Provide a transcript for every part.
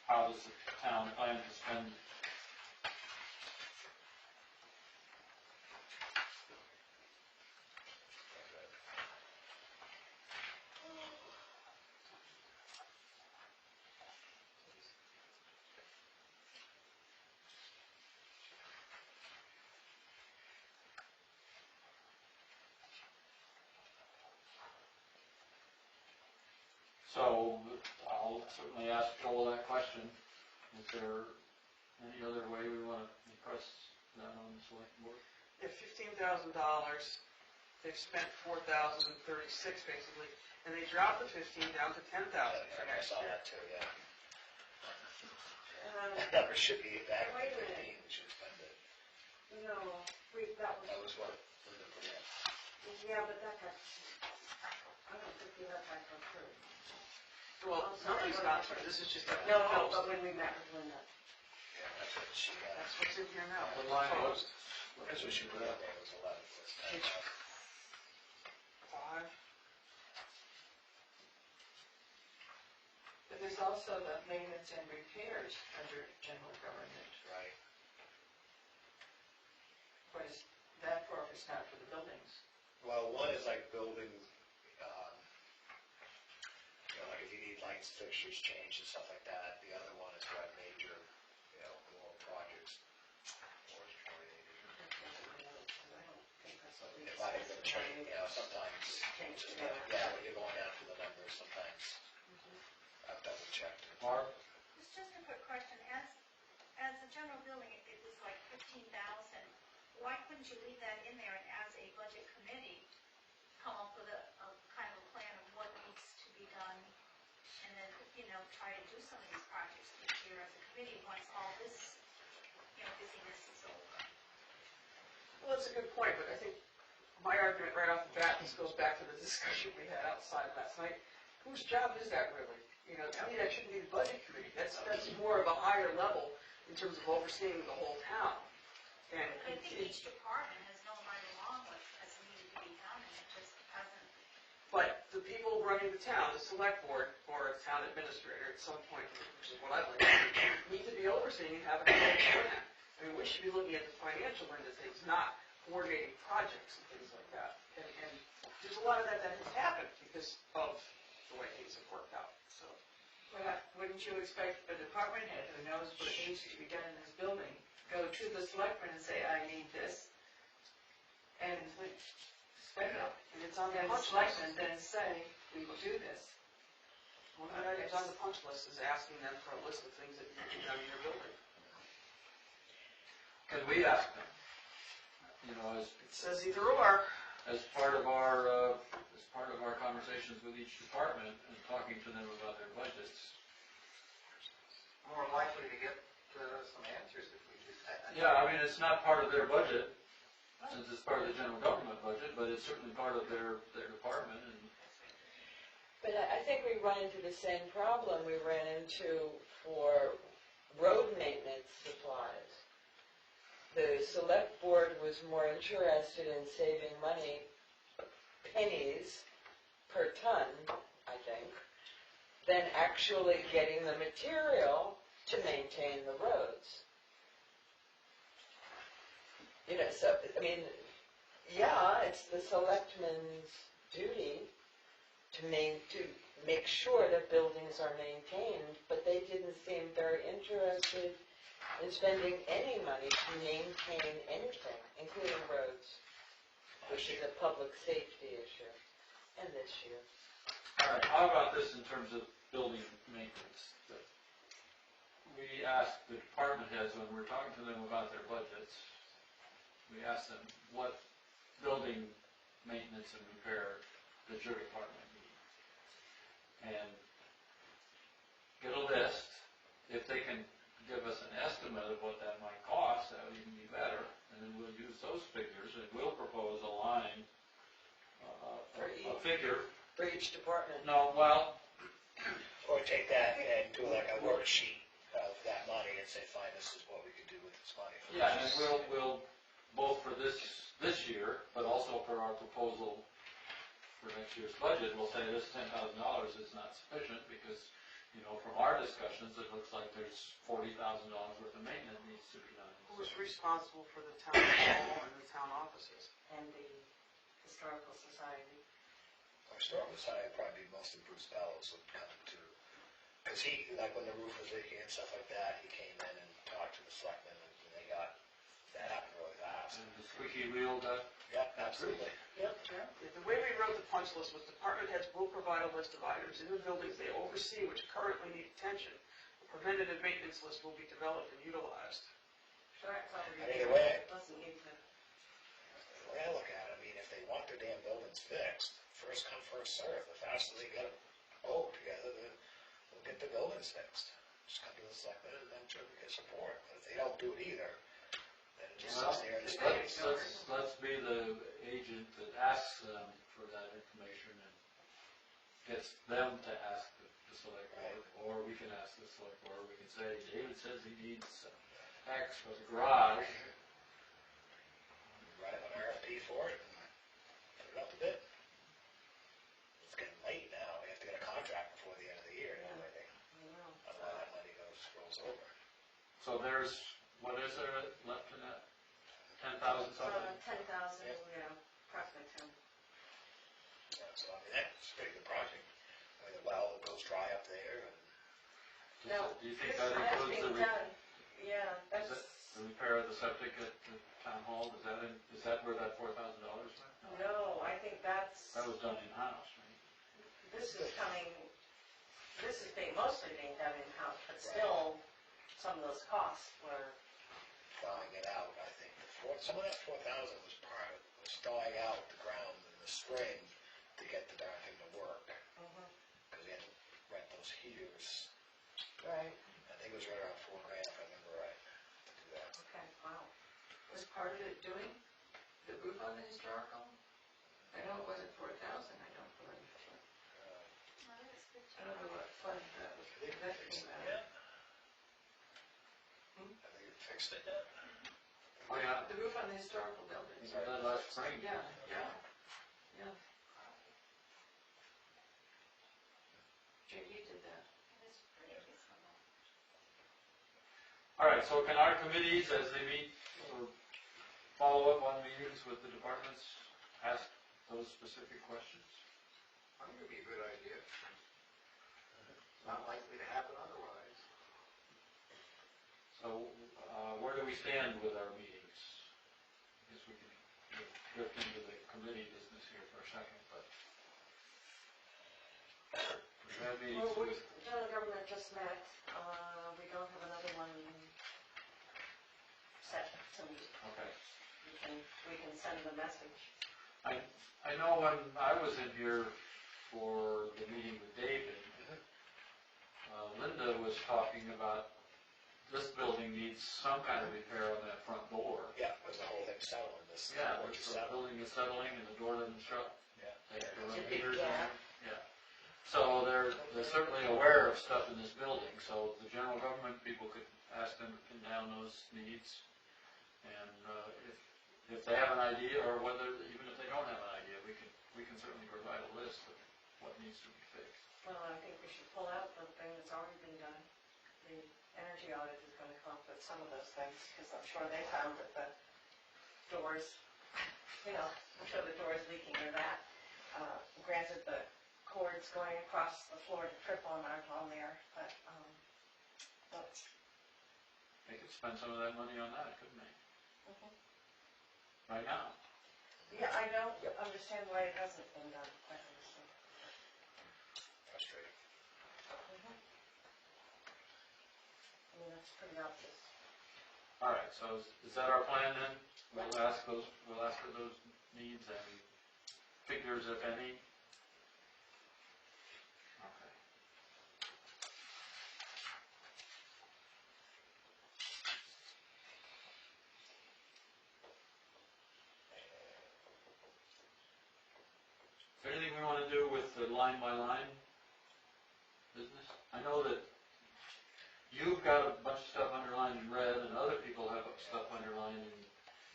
how does the town plan to spend? So I'll certainly ask Joel that question. Is there any other way we want to impress that on the select board? If $15,000, they've spent $4,036 basically, and they dropped the 15 down to 10,000 for I next saw year. that too, yeah. That number should be back at 15, we should spend it. No, That was what we were looking at. yeah, but that got, I don't think we let that go through. Well, nothing's gone through, this is just a No, proposed. but when we met with Linda. Yeah, that's what she had. That's what's in here now. What line was? That's what she put up there, was 11. Page 5. But there's also the maintenance and repairs under general government. Right. What is that for if it's not for the buildings? Well, one is like building, like if you need lights, fixtures changed and stuff like that. The other one is for major, more projects. It might have been changed, sometimes, when you're going down to the numbers, sometimes I've double checked. Mark? It's just a quick question. As a general building, it was like 15,000. Why couldn't you leave that in there and as a budget committee, come up with a kind of a plan of what needs to be done? And then, try to do some of these projects this year as a committee once all this, busyness is over. Well, that's a good point, but I think my argument right off the bat, this goes back to the discussion we had outside last night. Whose job is that really? To me, that shouldn't be the budget committee. That's more of a higher level in terms of overseeing the whole town. And I think each department has known right along what has needed to be done, and it just hasn't. But the people running the town, the select board or a town administrator at some point, which is what I'd like to do, need to be overseeing and having a plan. I mean, we should be looking at the financial end of things, not coordinating projects and things like that. And there's a lot of that has happened because of the way things have worked out. So, Wouldn't you expect a department head who knows what needs to be done in this building, go to the selectmen and say, I need this, and spend it. and it's on the And the punch list. selectmen then say, we will do this. One of the items on the punch list is asking them for a list of things that you can do in your building. Can we ask them? It says either or. As part of our conversations with each department and talking to them about their budgets. More likely to get some answers if we do that. Yeah, I mean, it's not part of their budget, since it's part of the general government budget, but it's certainly part of their department. And But I think we run into the same problem we ran into for road maintenance supplies. The select board was more interested in saving money, pennies per ton, I think, than actually getting the material to maintain the roads. So, I mean, yeah, it's the selectmen's duty to make sure that buildings are maintained, but they didn't seem very interested in spending any money to maintain anything, including roads, which is a public safety issue, and this year. all right, how about this in terms of building maintenance? We ask the department heads when we're talking to them about their budgets. We ask them what building maintenance and repair does your department need, and get a list. If they can give us an estimate of what that might cost, that would even be better, and then we'll use those figures, and we'll propose a line, a figure. For each department. No, well, Or take that and do like a worksheet of that money and say, fine, this is what we can do with this money. yeah, and we'll both for this year, but also for our proposal for next year's budget, we'll say this $10,000 is not sufficient because, from our our discussions, it looks like there's $40,000 worth of maintenance needs to be done. Who's responsible for the town hall and the town offices? And the Historical Society. Historical Society, probably mostly Bruce Bellows would come to, because he, like when the roof was leaking and stuff like that, he came in and talked to the selectmen, and they got, that happened really fast. And the squeaky wheel got, Yeah, absolutely. Yep. The way we wrote the punch list was department heads will provide a list of items in the buildings they oversee which currently need attention. A preventative maintenance list will be developed and utilized. Sure, it's already And either there. way, Doesn't need to. the way I look at it, I mean, if they want their damn buildings fixed, first come, first serve. The faster they get a vote together, they'll get the buildings fixed. Just come to the selectmen and then try to get support. But if they don't do it either, then it just sits there in the space. let's be the agent that asks them for that information and gets them to ask the select board, or we can ask the select board, we can say, David says he needs X for the garage. Write up an RFP for it and put it up to bid. It's getting late now. We have to get a contract before the end of the year and everything. I know. Otherwise that money rolls over. So there's, what is there left in that? 10,000 something? 10,000, yeah, approximately 10. Yeah, so I mean, that's a pretty good project. I mean, the well goes dry up there and No, Do you think this that has includes been done. Yeah, that's, the repair of the septic at the town hall? Is that where that $4,000 went? no, I think that's, That was done in-house, right? this is mostly being done in-house, but still, some of those costs were, thawing it out, I think. Some of that 4,000 was part of, was thawing out the ground in the spring to get the darn thing to work. Because we had to rent those heaters. right, I think it was right around $4,000 if I remember right, to do that. okay, wow. Was part of it doing the roof on the historical? I know it wasn't 4,000, I don't believe. Well, that was good I don't know what fund that was, I think that they fixed came it out. yet. I think it fixed it yet. Oh, yeah, The roof on the historical building. we did that last spring. Yeah. JD did that. It was pretty reasonable. All right, so can our committees, as they meet, or follow up on meetings with the departments, ask those specific questions? I think it'd be a good idea. It's not likely to happen otherwise. So, where do we stand with our meetings? I guess we can drift into the committee business here for a second, but. We have meetings Well, with, general government just met, we don't have another one set to meet. okay. We can send the message. I know when I was in here for the meeting with David, Linda was talking about this building needs some kind of repair on that front door. Yeah, because the whole thing's settling. This Yeah, porch the is settling. building is settling and the door doesn't shut. Yeah. They have to run It's a big heaters in gap. there. Yeah. So they're certainly aware of stuff in this building, so the general government people could ask them to pin down those needs. And if they have an idea, or whether, even if they don't have an idea, we can certainly provide a list of what needs to be fixed. Well, I think we should pull out the thing that's already been done. The energy audit is going to come up with some of those things, because I'm sure they found that the doors, I'm sure the door is leaking or that. Granted, the cords going across the floor to trip on aren't on there, but, They could spend some of that money on that, couldn't they? Right now. yeah, I don't understand why it hasn't been done, quite honestly. Frustrating. I mean, that's pretty obvious. All right, so is that our plan then? We'll ask for those needs and figures, if any. Okay. Is there anything we want to do with the line-by-line business? I know that you've got a bunch of stuff underlined in red, and other people have stuff underlined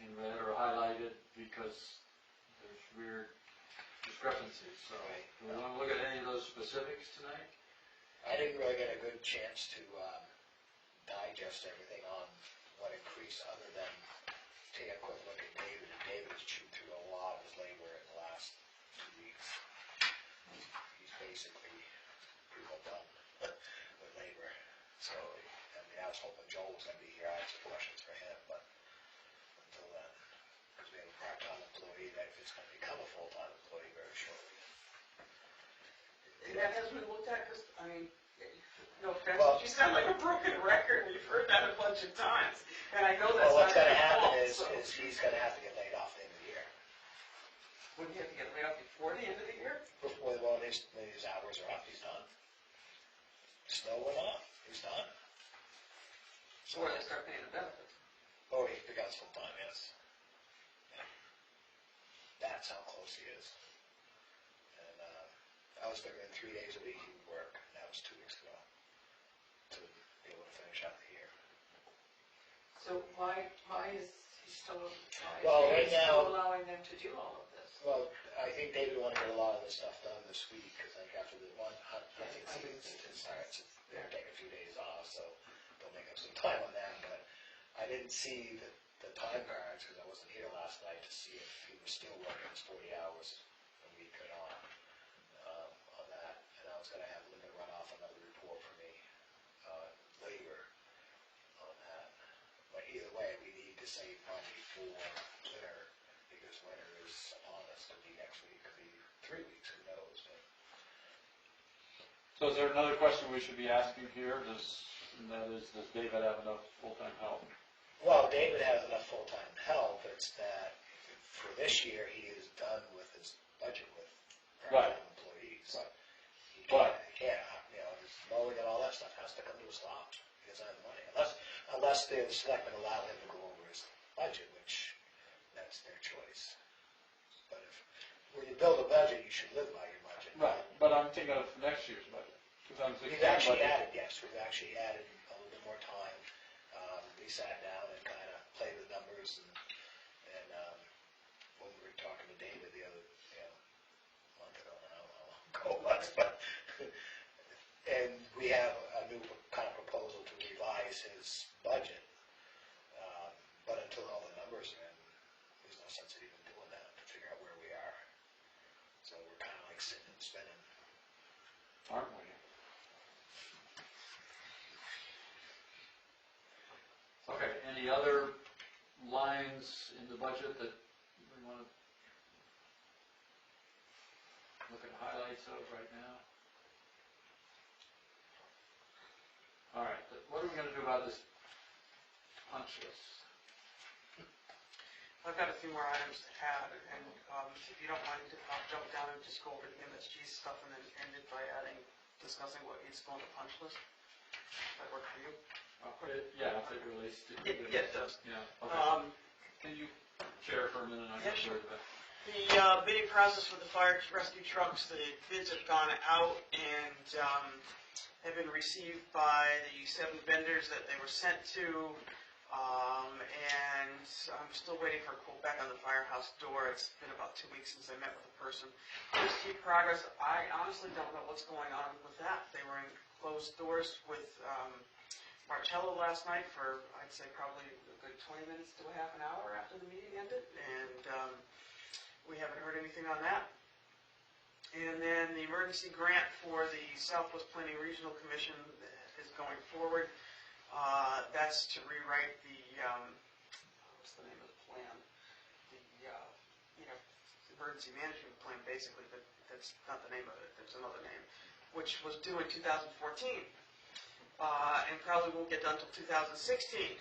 in red or highlighted because there's weird discrepancies. So, do we want to look at any of those specifics tonight? I didn't really get a good chance to digest everything on what increased other than take a quick look at David. And David has chewed through a lot of his labor in the last 2 weeks. He's basically pretty well done with labor. So, I mean, I was hoping Joel was going to be here. I had some questions for him, but until then, because we have a part-time employee that if it's going to become a full-time employee very shortly. And that hasn't been looked at, because, I mean, no offense, Well- you sound like a broken record, we've heard that a bunch of times. And I know that's Well, not what's going your to happen fault, is so. he's going to have to get laid off at the end of the year. Wouldn't you have to get laid off before the end of the year? Before, well, his hours are up, he's done. Snow went off, he's done. So where they start paying the benefits. Oh, he becomes full-time, yes. Yeah. That's how close he is. And I was figuring 3 days a week he would work, and that was 2 weeks ago, to be able to finish out the year. So why is he still, Well, why right is he now- still allowing them to do all of this? Well, I think David wanted to get a lot of this stuff done this week, because like after the one, I think it starts, they're taking a few days off, so they'll make up some time on that, but I didn't see the time cards, because I wasn't here last night to see if he was still working his 40 hours a week or not, on that, and I was gonna have Linda run off another report for me, labor on that, but either way, we need to save money for winter, because winter is upon us. Could be next week, could be 3 weeks, who knows, but. So is there another question we should be asking here? And that is, does David have enough full-time help? Well, David has enough full-time help, it's that for this year, he is done with his budget with Right. part-time employees. He But- can't, his mowing and all that stuff has to come to a stop, he doesn't have the money, unless the selectmen allow him to go over his budget, which, that's their choice. But when you build a budget, you should live by your budget. Right, but I'm thinking of next year's budget, 2016 We've actually budget. added, yes, we've actually added a little bit more time. We sat down and kind of played with numbers and when we were talking to David the other, month ago, I don't know how long ago it was, but, and we have a new kind of proposal to revise his budget. But until all the numbers are in, there's no sense of even doing that to figure out where we are. So we're kind of like sitting and spinning. Aren't we? Okay, any other lines in the budget that we want to look at highlights of right now? All right, what are we going to do about this punch list? I've got a few more items to add, and if you don't mind, I'll jump down and just go over the MSG stuff and then end it by discussing what needs to go on the punch list. That work for you? Yeah, if it relates to. Yeah, it does. Yeah, okay. Can you chair for a minute? I'm Yeah, not sure. worried about. The bidding process for the fire rescue trucks, the bids have gone out and have been received by the 7 vendors that they were sent to. And I'm still waiting for a quote back on the firehouse door. It's been about 2 weeks since I met with a person. Just keep progress. I honestly don't know what's going on with that. They were in closed doors with Marcello last night for, I'd say, probably a good 20 minutes to a half an hour after the meeting ended. And we haven't heard anything on that. And then the emergency grant for the Southwest Planning Regional Commission is going forward. That's to rewrite the, what's the name of the plan? The, emergency management plan, basically, but that's not the name of it, there's another name, which was due in 2014, and probably won't get done until 2016.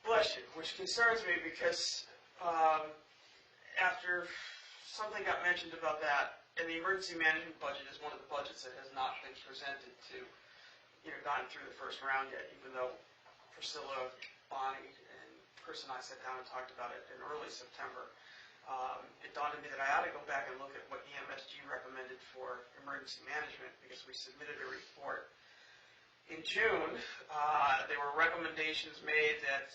Bless you, which concerns me because after something got mentioned about that, and the emergency management budget is one of the budgets that has not been presented to gotten through the first round yet, even though Priscilla, Bonnie, and Chris and I sat down and talked about it in early September. It dawned on me that I ought to go back and look at what EMSG recommended for emergency management, because we submitted a report in June. There were recommendations made that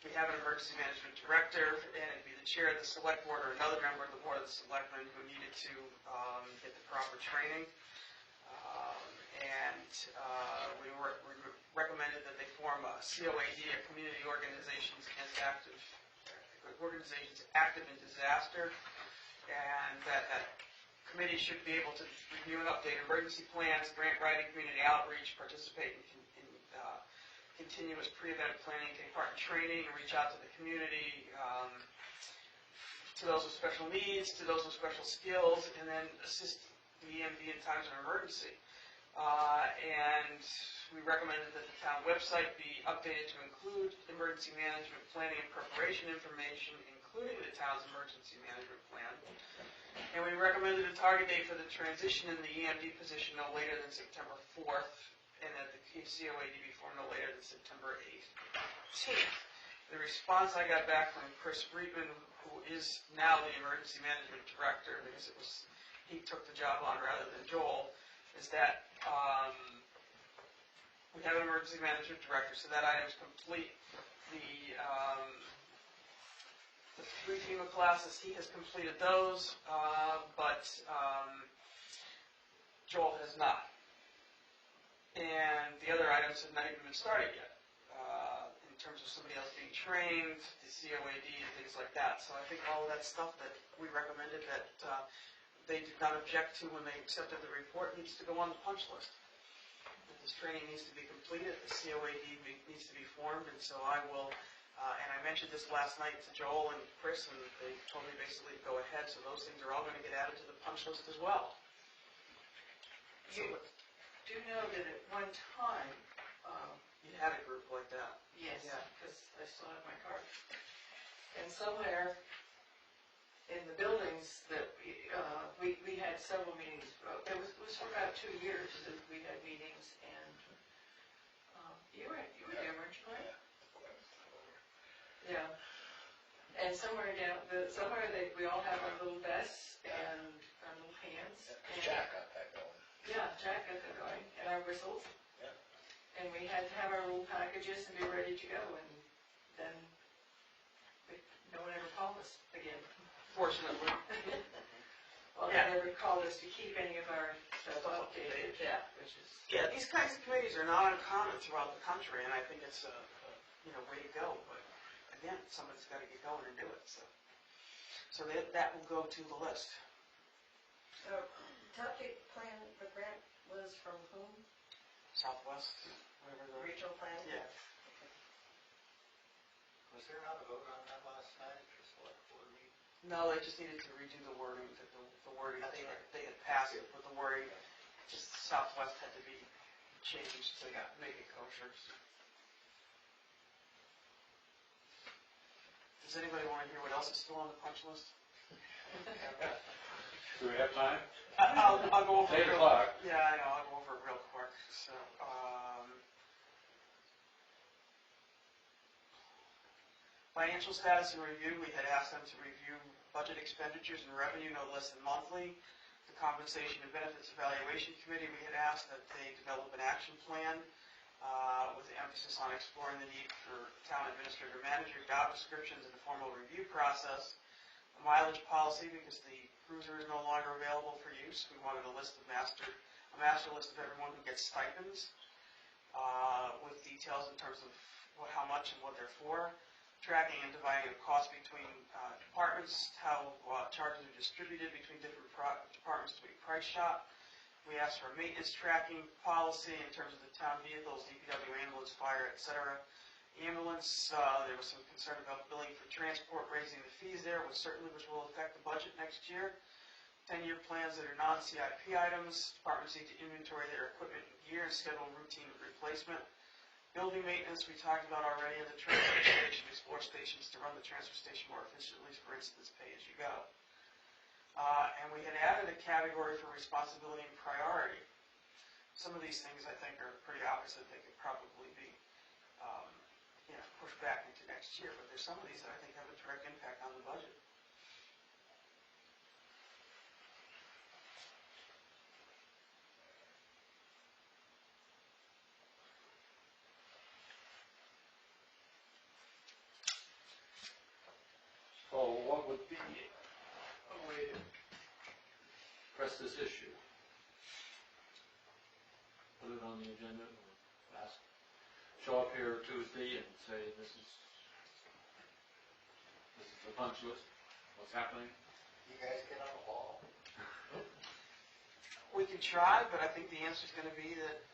we have an emergency management director, and it'd be the chair of the select board or another member of the board of the selectmen who needed to get the proper department training. We recommended that they form a COAD, a community organizations active in disaster, and that committee should be able to review and update emergency plans, grant writing, community outreach, participate in continuous pre-event planning, take part in training, and reach out to the community, to those with special needs, to those with special skills, and then assist the EMD in times of emergency. And we recommended that the town website be updated to include emergency management planning and preparation information, including the town's emergency management plan. And we recommended a target date for the transition in the EMD position no later than September 4th, and that the COAD be formed no later than September 18th. The response I got back from Chris Friedman, who is now the emergency management director, because he took the job on rather than Joel, is that we have an emergency management director, so that item is complete. The 3 FEMA classes, he has completed those, but Joel has not. And the other items have not even been started yet, in terms of somebody else being trained, the COAD, and things like that. So I think all of that stuff that we recommended that they did not object to when they accepted the report needs to go on the punch list. This training needs to be completed, the COAD needs to be formed, and so I will, and I mentioned this last night to Joel and Chris, and they told me basically to go ahead, so those things are all going to get added to the punch list as well. You do know that at one time, You had a group like that. yes, Yeah. because I still have my card. And somewhere in the buildings that we had several meetings. It was for about 2 years that we had meetings, and you were there, weren't you, Mike? Yeah. And somewhere we all have our little vests and our little hands. And, Jack got that going. yeah, Jack got that going, and our whistles. Yeah. And we had to have our little packages and be ready to go, and then no one ever called us again. Fortunately. Well, they never called us to keep any of our stuff updated. Yeah. Which is. Yeah, these kinds of committees are not uncommon throughout the country, and I think it's a way to go. But again, somebody's got to get going and do it. So that will go to the list. So, top date plan, the grant was from whom? Southwest, whatever the. Regional plan? Yeah. Was there not a vote on that last night, or select board meeting? No, they just needed to redo the wording. The wording they had passed it, but the wording just Southwest had to be changed to make it kosher. Does anybody want to hear what else is still on the punch list? Do we have time? I'll go over 8 it. o'clock. Yeah, I know. I'll go over it real quick. So, financial status and review. We had asked them to review budget expenditures and revenue no less than monthly. The compensation and benefits evaluation committee. We had asked that they develop an action plan with the emphasis on exploring the need for town administrator manager job descriptions and a formal review process. A mileage policy, because the cruiser is no longer available for use. We wanted a master list of everyone who gets stipends with details in terms of how much and what they're for. Tracking and dividing of costs between departments, how charges are distributed between different departments to be price shop. We asked for a maintenance tracking policy in terms of the town vehicles, DPW, ambulance, fire, etc. Ambulance, there was some concern about billing for transport, raising the fees there, which will affect the budget next year. 10-year plans that are non-CIP items. Departments need to inventory their equipment and gear and schedule routine replacement. Building maintenance we talked about already, and the transfer station, explore stations to run the transfer station more efficiently, for instance, pay as you go. And we had added a category for responsibility and priority. Some of these things I think are pretty obvious that they could probably be pushed back into next year, but there's some of these that I think have a direct impact on the budget. So what would be a way to press this issue? put it on the agenda, or ask, show up here Tuesday and say, this is the punch list, what's happening? You guys get on the ball. We can try, but I think the answer's gonna be that,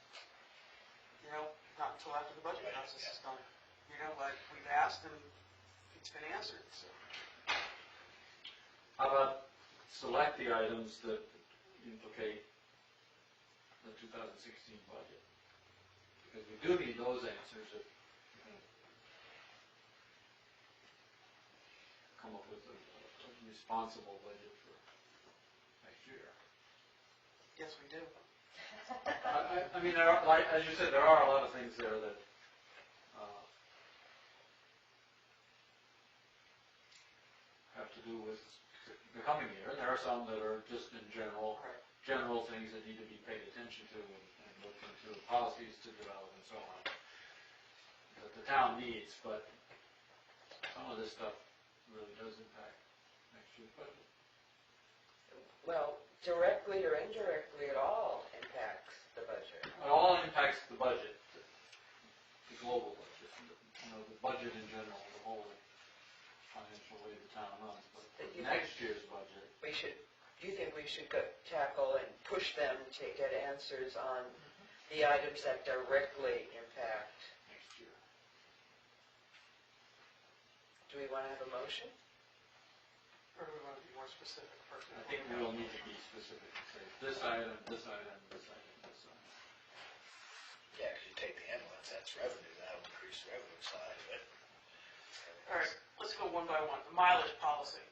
not until after the budget process is done. Like, we've asked and it's been answered, so. How about select the items that implicate the 2016 budget? Because we do need those answers if we're going to come up with a responsible budget for next year. Yes, we do. I mean, there are, like, as you said, there are a lot of things there that have to do with the coming year. There are some that are just in general things that need to be paid attention to and looked into, policies to develop and so on, that the town needs, but some of this stuff really does impact next year's budget. Well, directly or indirectly, it all impacts the budget. It all impacts the budget, the global budget, the budget in general, the whole financial way the town runs, but next year's budget. Do you think we should tackle and push them to get answers on the items that directly impact? Next year. Do we want to have a motion? Or do we want to be more specific first? I think we will need to be specific, say this item, this item, this item, this item. Yeah, because you take the ambulance, that's revenue, that'll increase the revenue side of it. All right, let's go one by one. The mileage policy.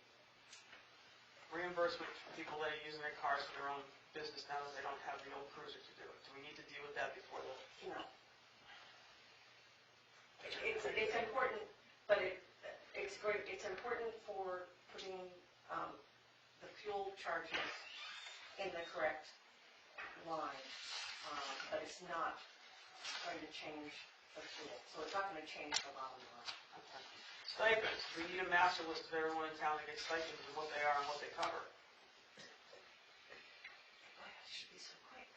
Reimbursement for people that are using their cars for their own business now that they don't have the old cruiser to do it. Do we need to deal with that before the? No. It's important, but it's important for putting the fuel charges in the correct line, but it's not going to change the fuel. So it's not going to change the bottom line. Okay. Stipends. We need a master list of everyone in town that gets stipends and what they are and what they cover. Boy, that should be so quick.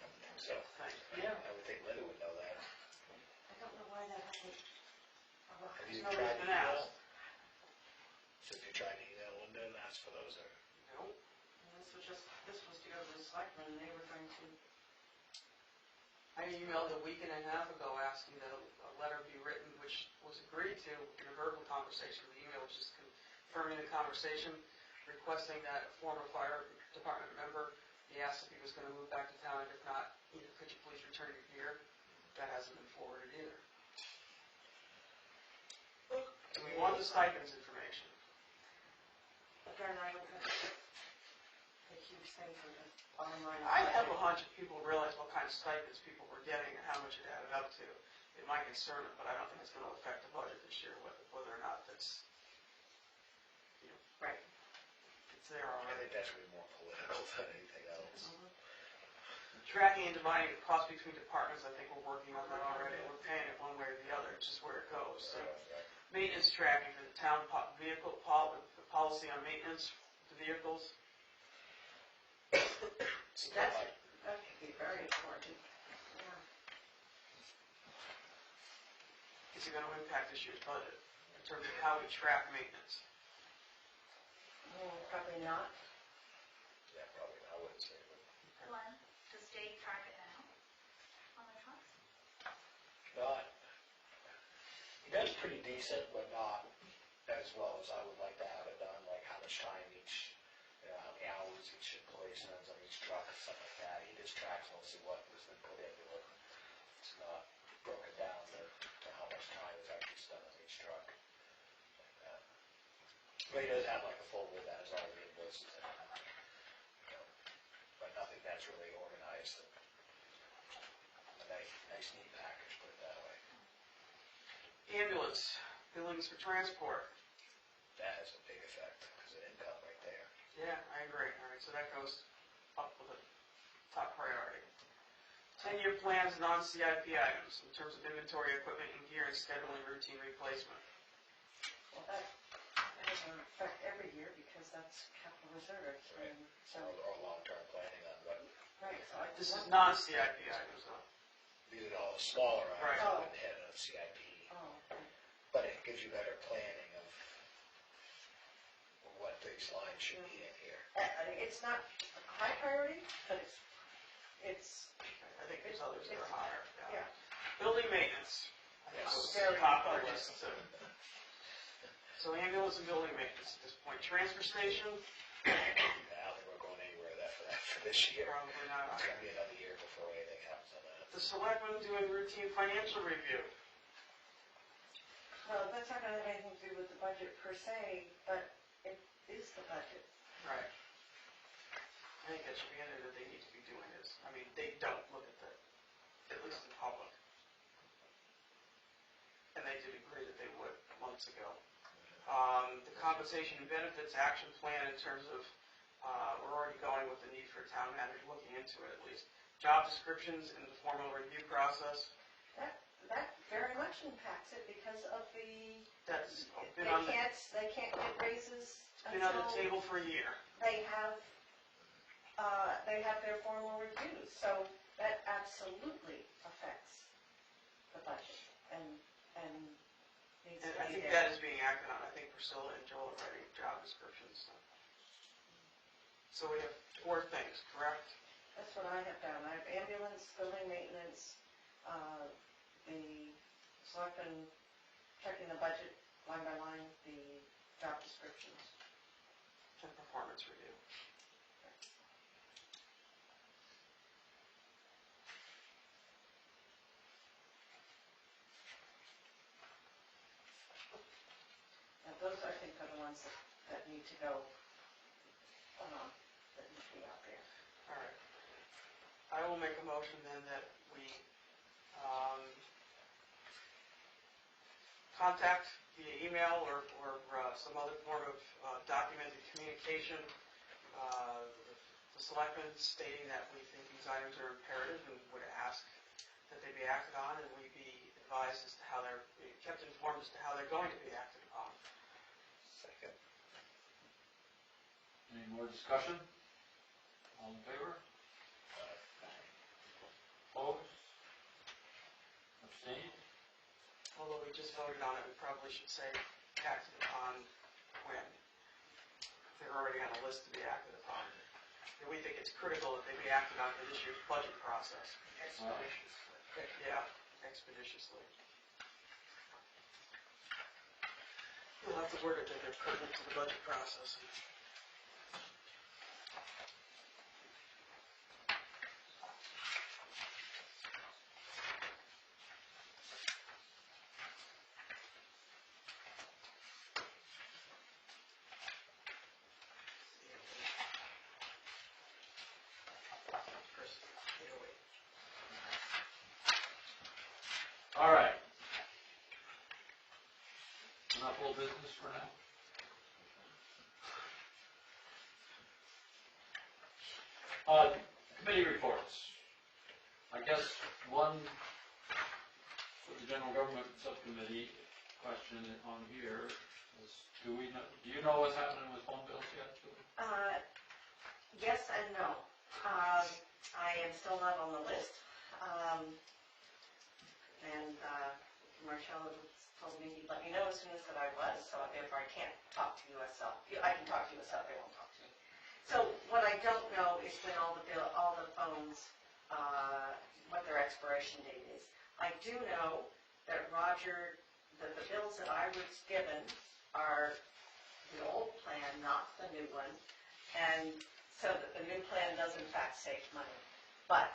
I would think so. Thank Yeah. I would think Linda would know that. I don't know why that hasn't. Have you No, tried it's to been email? asked. So if you tried to email Linda and ask for those, or? Nope. This was to go to the selectmen, and they were going to. I emailed a week and a half ago asking that a letter be written, which was agreed to in a verbal conversation. The email was just confirming the conversation, requesting that a former fire department member, he asked if he was going to move back to town, and if not, could you please return your gear? That hasn't been forwarded either. Do we want the stipends information? Again, I don't have a huge thing for the bottom line. I have a hunch if people realize what kind of stipends people were getting and how much it added up to. It might concern them, but I don't think it's going to affect the budget this year, whether or not that's, Right. it's there I already. think that's really more political than anything else. Tracking and dividing the cost between departments, I think we're working on that already. We're paying it one way or the other, it's just where it goes. So, maintenance tracking for the town vehicle, the policy on maintenance, the vehicles. That could be very important. Yeah. Is it going to impact this year's budget in terms of how we track maintenance? Probably not. Yeah, probably, I wouldn't say, but. Glenn, does Dave track it now on the trucks? Not, he does pretty decent, but not as well as I would like to have it done, like how much time each, how many hours each employee spends on each truck, and stuff like that. He just tracks mostly what has been put into it. It's not broken down to how much time is actually spent on each truck. Like that. But he does have like a folder that has all the invoices in it. But nothing that's really organized. A nice neat package, put it that way. Ambulance, billings for transport. That has a big effect, because of income right there. Yeah, I agree. All right, so that goes up with a top priority. 10-year plans, non-CIP items in terms of inventory, equipment, and gear, and scheduling routine replacement. Well, that doesn't affect every year because that's capital reserve. Right. So, Or long-term planning on what. right, so I This is just. non-CIP items, though. these are all the smaller Right. items that have been hit of CIP, Oh, okay. but it gives you better planning of what these lines should be in here. It's not a high priority, but it's, I think there's others that are higher, yeah. Building maintenance. I think Yes. was Very top of the important. list too. So ambulance and building maintenance at this point. Transfer station, I don't think we're going anywhere for this year. probably not. It's gonna be another year before anything happens on that. The selectmen doing routine financial review. Well, that's not gonna have anything to do with the budget per se, but it is the budget. Right. I think that should be in there that they need to be doing this. I mean, they don't look at that, at least in public. And they did agree that they would months ago. The compensation and benefits action plan in terms of, we're already going with the need for a town manager looking into it at least. Job descriptions and the formal review process. That very much impacts it because of the, That's they been on the, can't get raises been on the until table for a year. they have their formal reviews. So that absolutely affects the budget and needs And to I be think there. that is being acted on. I think Priscilla and Joel are writing job descriptions. So we have 4 things, correct? That's what I have down. I have ambulance, building maintenance, the selectmen checking the budget line by line, the job descriptions. And performance review. Now, those I think are the ones that need to go, that need to be out there. All right. I will make a motion then that we contact via email or some other form of documented communication the selectmen stating that we think these items are imperative and would ask that they be acted on, and we be advised as to how they're, kept informed as to how they're going to be acted upon. Second. Any more discussion? All in favor? Opposed? Abstained? Although we just voted on it, we probably should say acted upon when. They're already on the list to be acted upon. And we think it's critical that they be acted on for this year's budget process. Expeditiously. Yeah, expeditiously. You'll have to word it that they're pertinent to the budget process. All right. Enough old business for now? Committee reports. I guess one for the general government subcommittee question on here is, do you know what's happening with phone bills yet, Julie? Yes and no. I am still not on the list. And Marcella told me he'd let me know as soon as that I was, so if I can't talk to USL, I can talk to USL, they won't talk to me. So what I don't know is when all the phones, what their expiration date is. I do know that Roger, the bills that I was given are the old plan, not the new one, and so that the new plan does in fact save money. But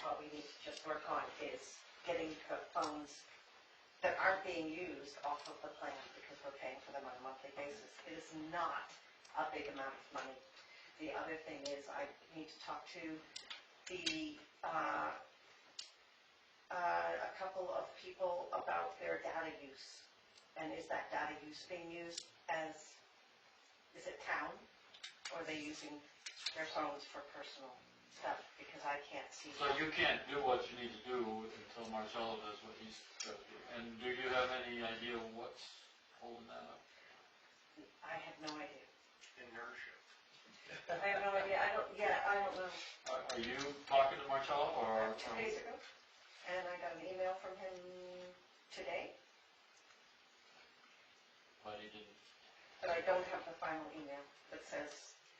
what we need to just work on is getting the phones that aren't being used off of the plan because we're paying for them on a monthly basis. It is not a big amount of money. The other thing is I need to talk to the a couple of people about their data use. And is that data use being used is it town? Or are they using their phones for personal stuff? Because I can't see. So you can't do what you need to do until Marcelo does what he's supposed to do. And do you have any idea what's holding that up? I have no idea. Inertia. I have no idea. I don't know. Are you talking to Marcelo or? 2 days ago? and I got an email from him today, But he didn't, but I don't have the final email that says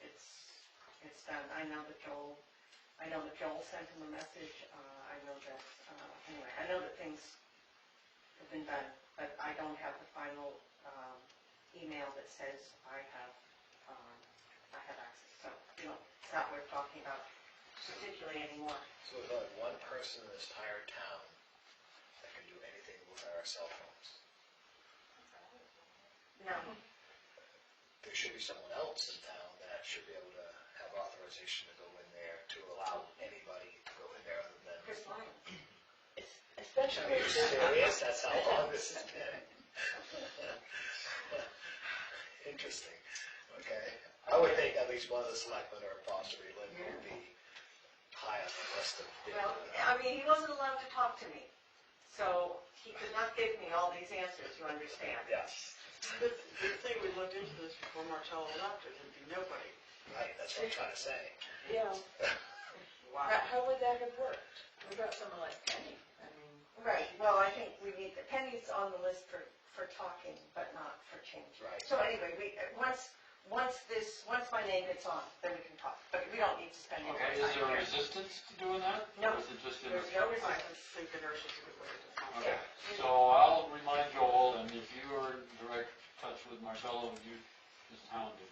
it's done. I know that Joel sent him a message. I know that, anyway, I know that things have been done, but I don't have the final email that says I have access. So, it's not worth talking about particularly anymore. So there's only one person in this entire town that can do anything with our cell phones. No. There should be someone else in town that should be able to have authorization to go in there to allow anybody to go in there other than. Chris Lyon. Are Especially you serious? That's how long this has been? Interesting. Okay. I would think at least one of the selectmen or possibly Lynn would be high on the list of. Well, I mean, he wasn't allowed to talk to me, so he could not give me all these answers, you understand? Yes. The thing we looked into this before Marcello left, there'd be nobody. Right, that's what I'm trying to say. Yeah, Wow. how would that have worked? What about someone like Penny? I mean, Right, well, I think we need, Penny's on the list for talking, but not for change. Right. So anyway, once my name gets on, then we can talk, but we don't need to spend any more okay, time is there here. resistance to doing that? No. Or is it just There's inertia? no I resistance. think inertia's a good way to define it. Okay, so I'll remind Joel, and if you are in direct touch with Marcelo, you just hound him.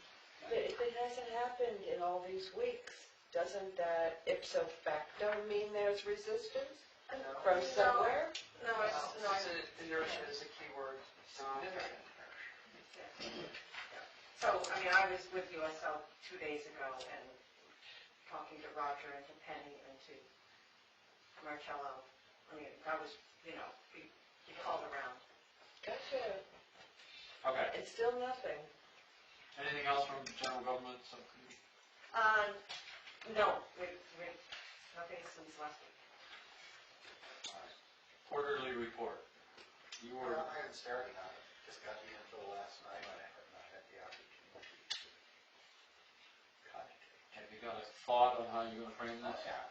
but if it hasn't happened in all these weeks, doesn't that ipso facto mean there's resistance from somewhere? No, it's inertia is a key word. So, I mean, I was with USL 2 days ago and talking to Roger and to Penny and to Marcello. I mean, that was, we called around. Gotcha. Okay, And still nothing. anything else from general government subcommittee? No, nothing since last week. All right. Quarterly report. You were, Well, I hadn't started on it, just got the info last night, I have not had the opportunity to contact. have you got a thought on how you're gonna frame Oh, this? yeah,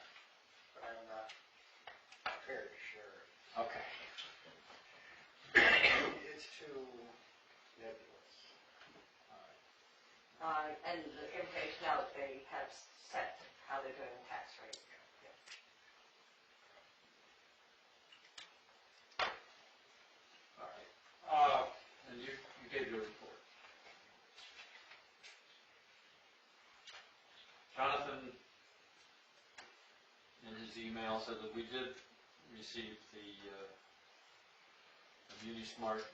but I'm not prepared to share it. Okay. It's too nebulous. All right. And the information out, they have set how they're doing the tax rate. All right. And you gave your report. Jonathan, in his email, said that we did receive the MuniSmart,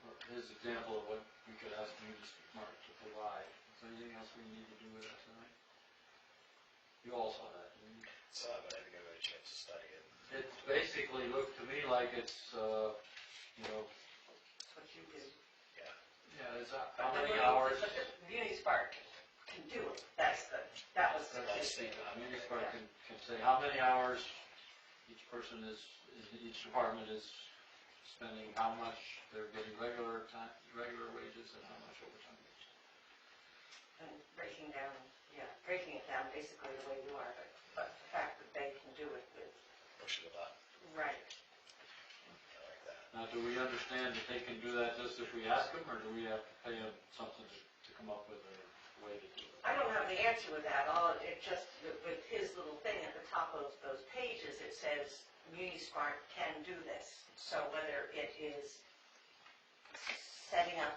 or his example of what we could ask MuniSmart to provide. Is there anything else we need to do with that tonight? You all saw that, didn't you? So, but I didn't get a chance to study it. It basically looked to me like it's, That's what you do. yeah, it's how many hours. But the MuniSpark can do it. That was the Nice key. thing. MuniSmart can say how many hours each person each department is spending, how much they're getting regular wages and how much overtime. And breaking it down basically the way you are, but the fact that they can do it is. Push the button. Right. I like that. Now, do we understand that they can do that just if we ask them, or do we have to pay them something to come up with a way to do it? I don't have the answer with that. It just, with his little thing at the top of those pages, it says MuniSmart can do this. So whether it is setting up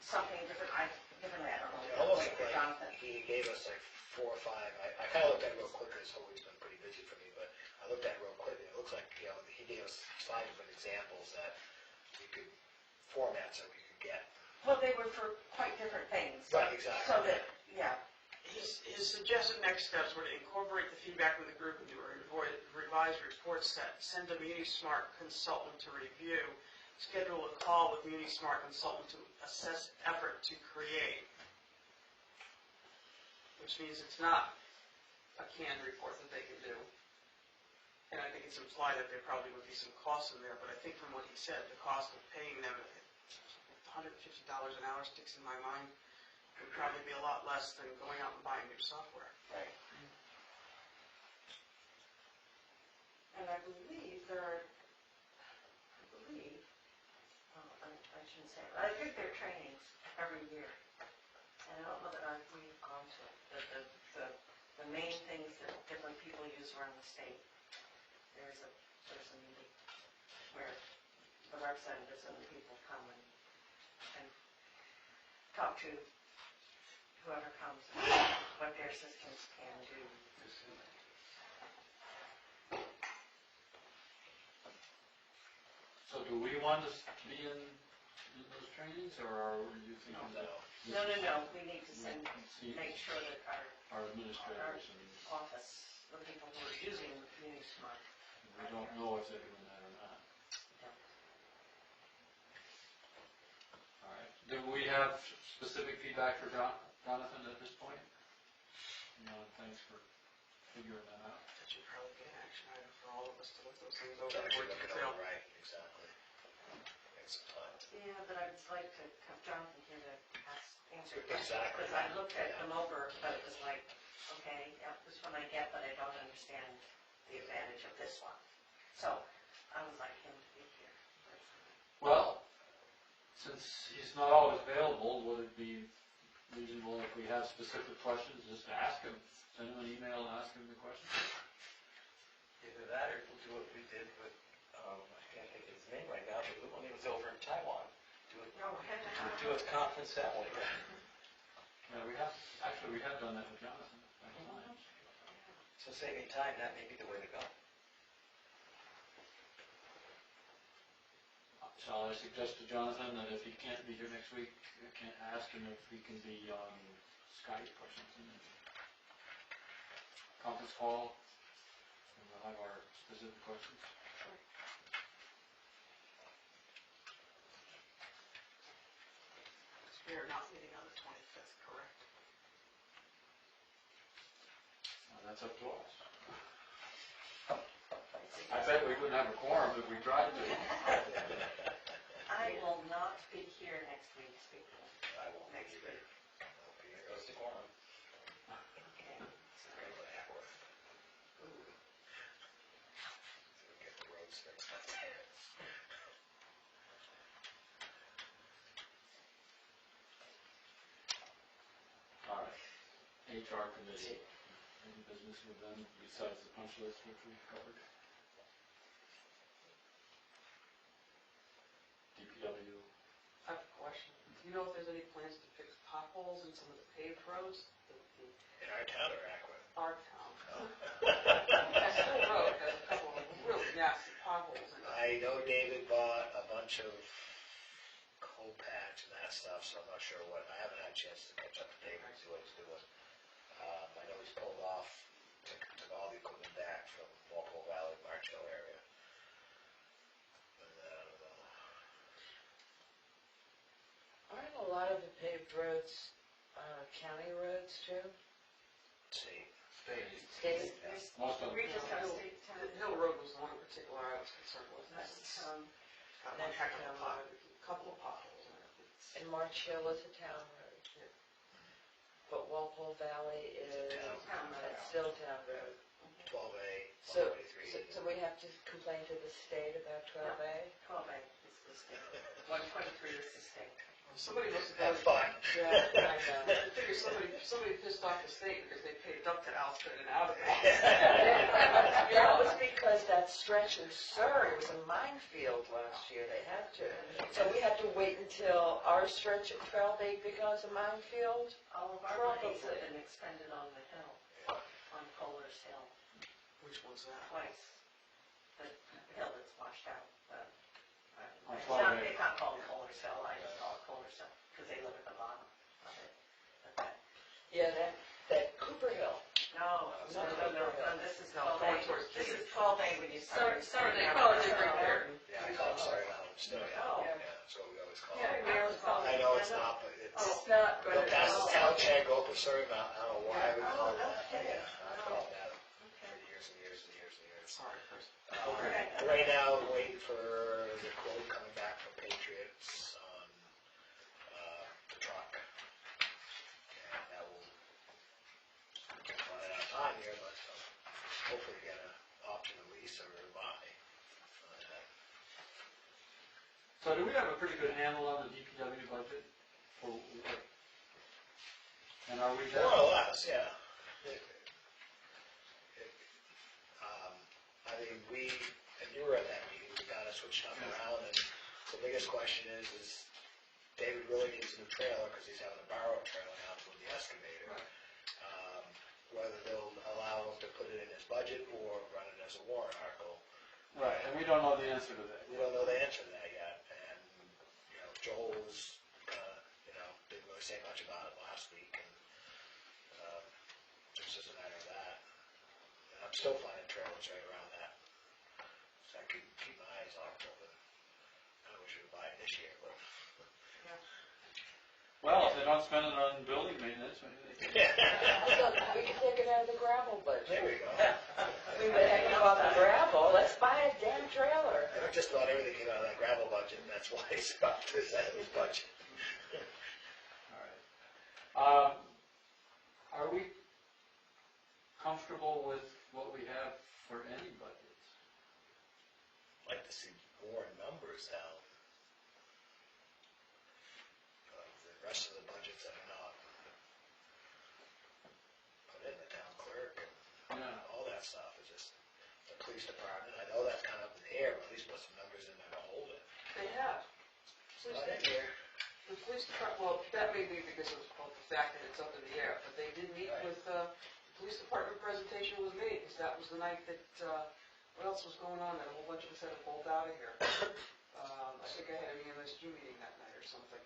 something different, I don't know. It almost Wait looked for like Jonathan. he gave us like 4 or 5. I kind of looked at it real quick, this whole week's been pretty busy for me, but I looked at it real quick, and it looks like, he gave us 5 different examples that we could format so we could get. Well, they were for quite different things. Right, exactly. So that, yeah. His suggested next steps were to incorporate the feedback from the group into a revised report set, send a MuniSmart consultant to review, schedule a call with MuniSmart consultant to assess effort to create. Which means it's not a canned report that they can do. And I think it's implied that there probably would be some costs in there, but I think from what he said, the cost of paying them $150 an hour sticks in my mind. Would probably be a lot less than going out and buying new software. Right. And believe there are, I shouldn't say, but I think there are trainings every year. And I don't know that we've gone to it. The main things that different people use around the state. There's a meeting where the representatives and the people come and talk to whoever comes, what their systems can do. So do we want to be in those trainings, or are you thinking that? No, we need to See make sure that our administrators and our office, the people who are using the community smart. we don't know if they're doing that or not. All right. Do we have specific feedback for Jonathan at this point? Thanks for figuring that out. That should probably be an action item for all of us to look those things over. To actually in look it detail. over, right, exactly. Take some time. Yeah, but I'd like to have Jonathan here to answer questions. Exactly. Because I looked at them over, but it was like, okay, yeah, this one I get, but I don't understand the advantage of this one. So I would like him to be here. Well, since he's not always available, would it be reasonable if we have specific questions, just to ask him, send him an email and ask him the questions? Either that or we'll do what we did with, I can't think of his name right now, but when he was over in Taiwan. No, we had to have. Do a conference that way. Yeah, we have done that with Jonathan. So saving time, that may be the way to go. Shall I suggest to Jonathan that if he can't be here next week, I can't ask him if he can be on Skype or something? Conference call, and we'll have our specific questions. We are not meeting on the 25th, correct? That's up to us. I bet we wouldn't have a quorum if we tried to. I will not be here next week, speaking of I won't next either. week. Here goes the quorum. Okay. Get the roads fixed. All right. HR committee. Any business with them besides the punch list which we covered? DPW. I have a question. Do you know if there's any plans to fix potholes in some of the paved roads? In our town or Aqua? Our town. That whole road has a couple of really nasty potholes in it. I know David bought a bunch of coal patch and that stuff, so I'm not sure what, I haven't had a chance to catch up to David and see what he's doing. I know he's pulled off, took all the equipment back from Walpole Valley, March Hill area. And Aren't a lot of the paved roads, county roads too? see. State? Most of them. We just have a state The town. Hill Road was the one in particular I was concerned with. That's, It's got one heck of a couple of potholes in it. And March Hill is a town road. But Walpole Valley is, Town road. it's still town road. 12A, So, 123. so we have to complain to the state about 12A? 12A is the state. 123 is the state. Somebody must Have have fun. Yeah, I know. I figure somebody pissed off the state because they paid up to Alstead and out of it. That was because that stretch in Surrey was a minefield last year, they had to. So we have to wait until our stretch at 12A becomes a minefield? All of our monies have been expended on the hill, on Kohler's Hill, Which one's that? twice. The hill that's washed out. On It's not called Kohler's Hill, I just call it Kohler's Hill, because they live at the bottom of it. But Yeah, that Cooper Hill. no, this is No, 12A. going towards This is 12A when you start. They call it right there. Yeah, I call it Surrey Mountain still, yeah. Oh. Yeah, that's what we always call Yeah, it. Mary's called I it. know it's not, but it's, It's not, go but past the it's. town check, go up to Surrey Mountain, I don't know why we call it that, but okay. yeah, I call it that for years and years and years and years. Sorry, Chris. Right now, we're waiting for the quote coming back from Patriots on the truck. And that will run out of time here, but hopefully get a option to lease or buy. So do we have a pretty good handle on the DPW budget? And are we More or less, yeah. I mean, and you were at that meeting, we kind of switched stuff around, and the biggest question is David really needs a new trailer, because he's having to borrow a trailer now to the excavator. Right. Whether they'll allow him to put it in his budget or run it as a warrant article. Right, and we don't know the answer to that. We don't know the answer to that yet, and, Joel was, didn't really say much about it last week, and, just as a matter of that. And I'm still finding trailers right around that. So I keep my eyes on it, but I wish we would buy it this year, but. Well, if they don't spend it on building maintenance, maybe they can. So we can take it out of the gravel budget. There we go. We've been hanging about the gravel, let's buy a damn trailer. I just thought everything came out of that gravel budget, and that's why it's up to his budget. All right. Are we comfortable with what we have for any budgets? I'd like to see more numbers now. The rest of the budgets that are not put in, the town clerk and Yeah. all that stuff is just, the police department, I know that's kind of up in the air, but at least put some numbers in there to hold it. They have. It's not in here. The police department, well, that may be because of the fact that it's up in the air, but they did meet Right. with, the police department presentation was made, because that was the night that, what else was going on, that a whole bunch of us had to bolt out of here. I think I had an EMSG meeting that night or something,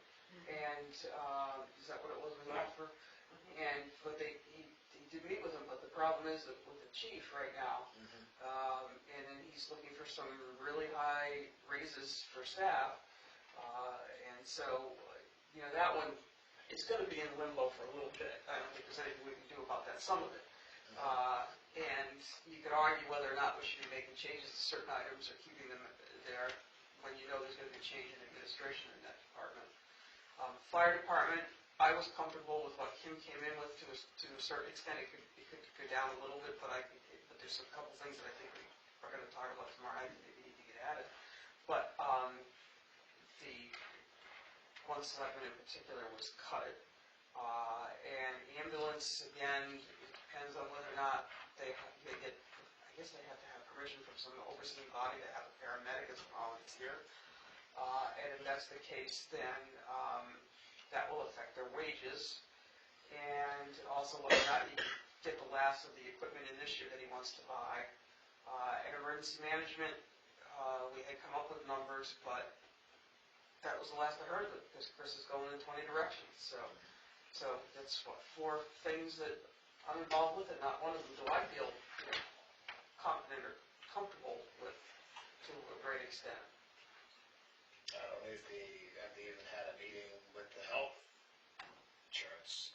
and, is that what it was, but he did meet with them, but the problem is that with the chief right now, and then he's looking for some really high raises for staff, and so, that one, it's gonna be in limbo for a little bit. I don't think there's anything we can do about that, some of it. And you could argue whether or not we should be making changes to certain items or keeping them there when you know there's gonna be a change in administration in that department. Fire department, I was comfortable with what Kim came in with to a certain extent. It could go down a little bit, but there's a couple things that I think we are gonna talk about tomorrow night that maybe need to get added. But, the one selectman in particular was cut. And ambulance, again, it depends on whether or not they get, I guess they have to have permission from some overseeing body to have a paramedic as a volunteer. And if that's the case, then, that will affect their wages. And also whether or not he can get the last of the equipment in this year that he wants to buy. And emergency management, we had come up with numbers, but that was the last I heard of it, because Chris is going in 20 directions, so that's what, 4 things that I'm involved with, and not one of them do I feel confident or comfortable with to a great extent. I don't know if have they even had a meeting with the health insurance.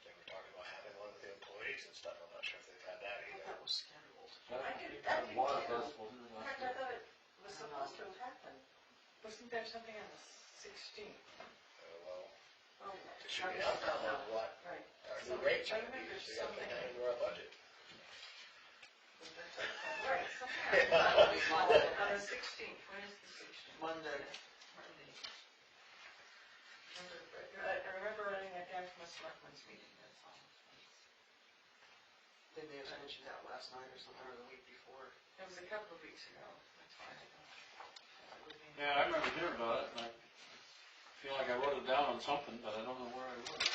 They were talking about having one with the employees and stuff, I'm not sure if they've had that I think either. that was scheduled. I did Water too. festival, didn't In it, fact, last I year? thought it was supposed to have happened. Wasn't there something on the 16th? Well, Oh, there should be an outcome of what right. our new rates are I going to be, remember so we got to put that something. into our budget. Right, somewhere. On the 16th, when is the 16th? Monday. I remember writing that down from a selectmen's meeting, that's all. They may have mentioned that last night or something, or the week before. It was a couple of weeks ago, that's why I don't. that would be- Yeah, I remember hearing about it, and I feel like I wrote it down on something, but I don't know where I wrote it.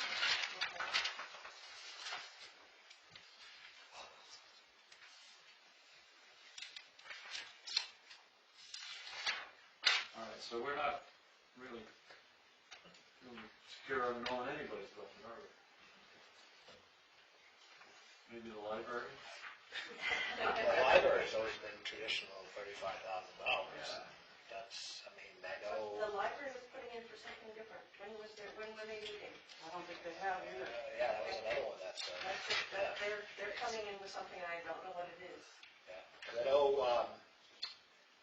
All right, so we're not really secure on knowing anybody's budget, are we? Maybe the library? The library's always been traditional, $35,000. Yeah. That's, I mean, I know, The library was putting in for something different. When were they meeting? I don't think they have either. yeah, that was another one that's, They're coming in with something, I don't know what it is. yeah. 'Cause I know,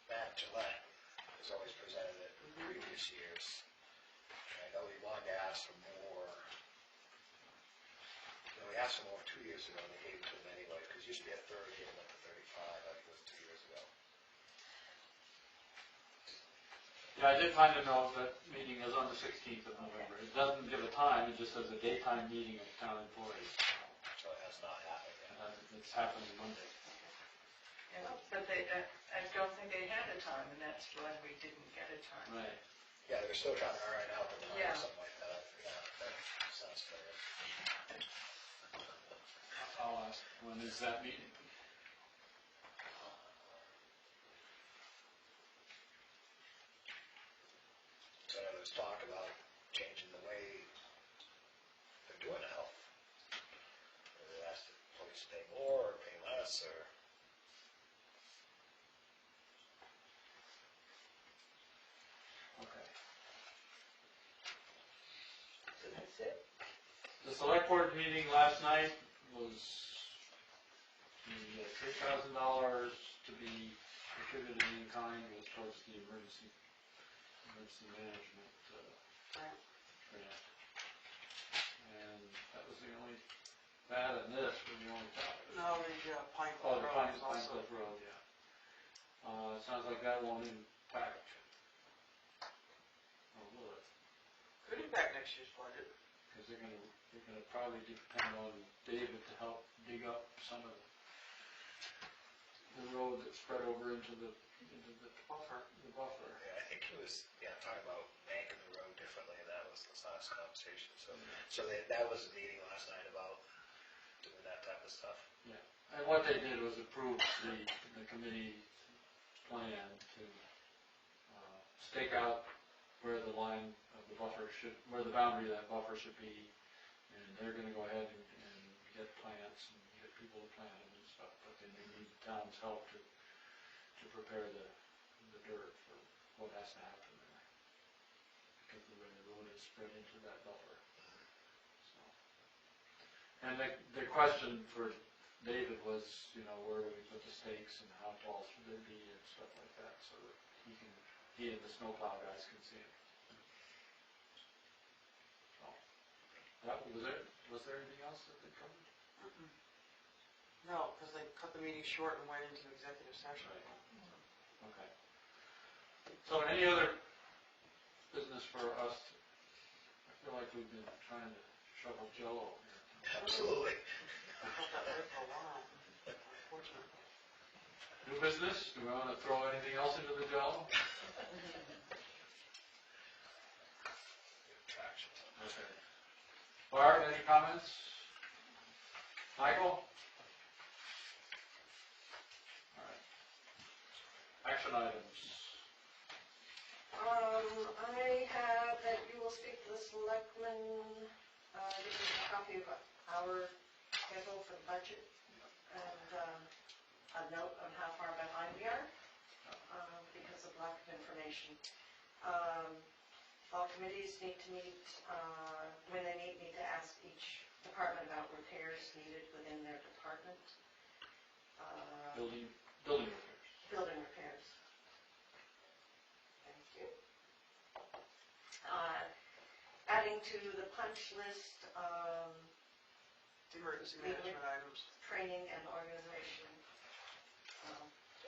Matt Gillette has always presented it in previous years. And I know he wanted to ask for more. We asked for more 2 years ago, and they gave it to him anyway, because it used to be a third, he went to 35. Yeah, I did find a note that meeting is on the 16th of November. It doesn't give a time, it just says a daytime meeting of town employees. So it has not happened yet. It's happening Monday. But I don't think they had a time, and that's why we didn't get a time. Right. Yeah, they're still trying to iron out the time Yeah. or something like that. Yeah, that sounds fair. I'll ask, when is that meeting? So there's talk about changing the way they're doing it. Whether they ask the employees to pay more or pay less or. Okay. So that's it. The select board meeting last night was the $3,000 to be contributed in kind was towards the emergency management grant. And that was the only, that and this were the only topics. No, the Pine Oh, Cliff the Road Pine is also. Cliff Road, yeah. It sounds like that won't impact. Oh, will it? Could impact next year's budget. Because they're gonna probably depend on David to help dig up some of the road that spread over into the Buffer. buffer. Yeah, I think he was, talking about banking the road differently, and that was the last conversation, so that was a meeting last night about doing that type of stuff. Yeah, and what they did was approve the committee plan to stake out where the line of the buffer where the boundary of that buffer should be, and they're gonna go ahead and get plants and get people to plant them and stuff, but then they need the town's help to prepare the dirt for what has to happen there, because the way the road is spread into that buffer. So, and the question for David was, where do we put the stakes and how tall should they be and stuff like that, so that he and the snowplow guys can see it. So, was there anything else that they covered? No, because they cut the meeting short and went into executive session. Okay. So any other business for us? I feel like we've been trying to shovel jello here. Absolutely. I felt that way for a while, unfortunately. New business? Do we want to throw anything else into the jello? Okay. Bart, any comments? Michael? All right. Action items. I have that you will speak to the selectmen, give them a copy of our schedule for the budget, and a note on how far behind we are, because of lack of information. All committees need to meet, when they meet, need to ask each department about repairs needed within their department. Building repairs. Building repairs. Thank you. Adding to the punch list, Emergency management items. training and organization.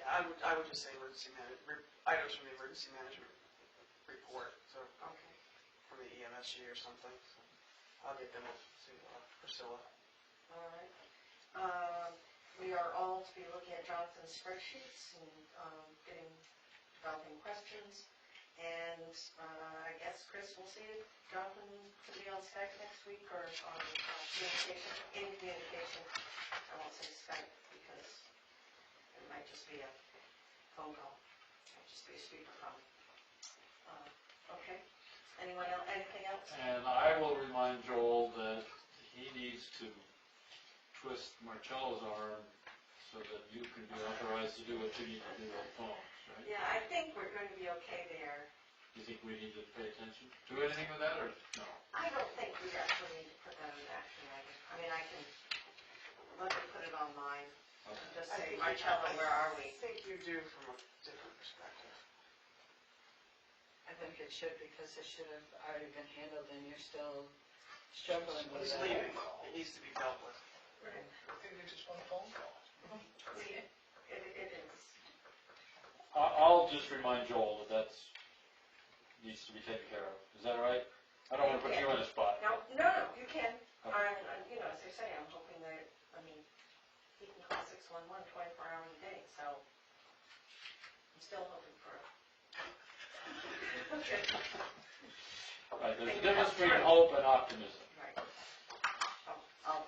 I would just say emergency management, items from the emergency management report, so Okay. from the EMSG or something. So I'll get them to Priscilla. All right. We are all to be looking at Jonathan's spreadsheets and developing questions. And I guess, Chris, we'll see if Jonathan could be on Skype next week or on communication. I won't say Skype because it might just be a phone call. It might just be a speakerphone. Okay. Anyone else? Anything else? And I will remind Joel that he needs to twist Marcello's arm so that you can be authorized to do what you need to do on phones, right? Yeah, I think we're going to be okay there. Do you think we need to pay attention to anything with that, or no? I don't think we actually need to put that in action. I mean, I can let me put it on mine. Okay. Just say, Marcello, where are we? I think you do from a different perspective. I think it should, because it should have already been handled and you're still struggling with He's that. leaving. It needs to be dealt with. I think they just want a phone call. It is. I'll just remind Joel that needs to be taken care of. Is that right? I don't wanna put you on the spot. No, you can. As I say, I'm hoping that, he can call 611 24 hours a day, so I'm still hoping for it. Right, there's a difference between hope and optimism. Right. I'll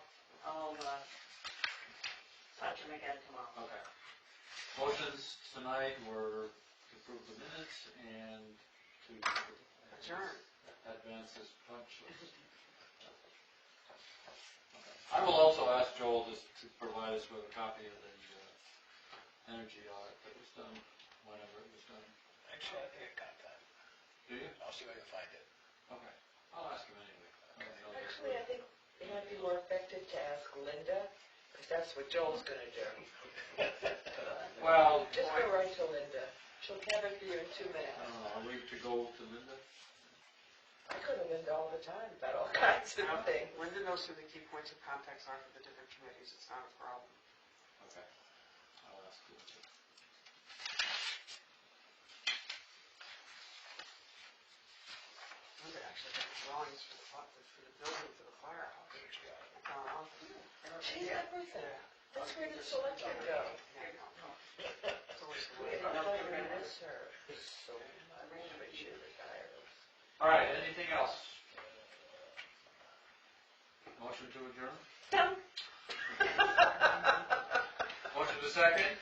touch him again tomorrow. Okay. Motions tonight were to approve the minutes and to Adjourn. advance this punch list. I will also ask Joel to provide us with a copy of the energy audit that was done, whenever it was done. Actually, I think I got that. Do you? I'll see if I can find it. Okay. I'll ask him anyway. Actually, I think it might be more effective to ask Linda, because that's what Joel's gonna do. Well, Just go right to Linda. She'll have it for you in 2 minutes. are we to go to Linda? I go to Linda all the time about all kinds of things. Linda knows who the key points of contacts are for the different committees, it's not a problem. Okay. I'll ask Linda. Linda actually got the drawings for the building for the firehouse. She's everything. That's where the selectmen go. It's always the We way. don't miss her so much when she retires. All right, anything else? Motion to adjourn? Motion to second?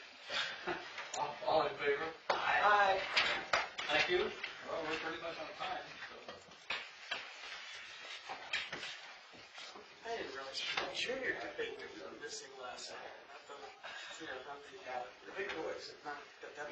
All in favor? Aye. Thank you. Well, we're pretty much on time, so. I didn't really, I'm sure you're missing last night, not the big boys.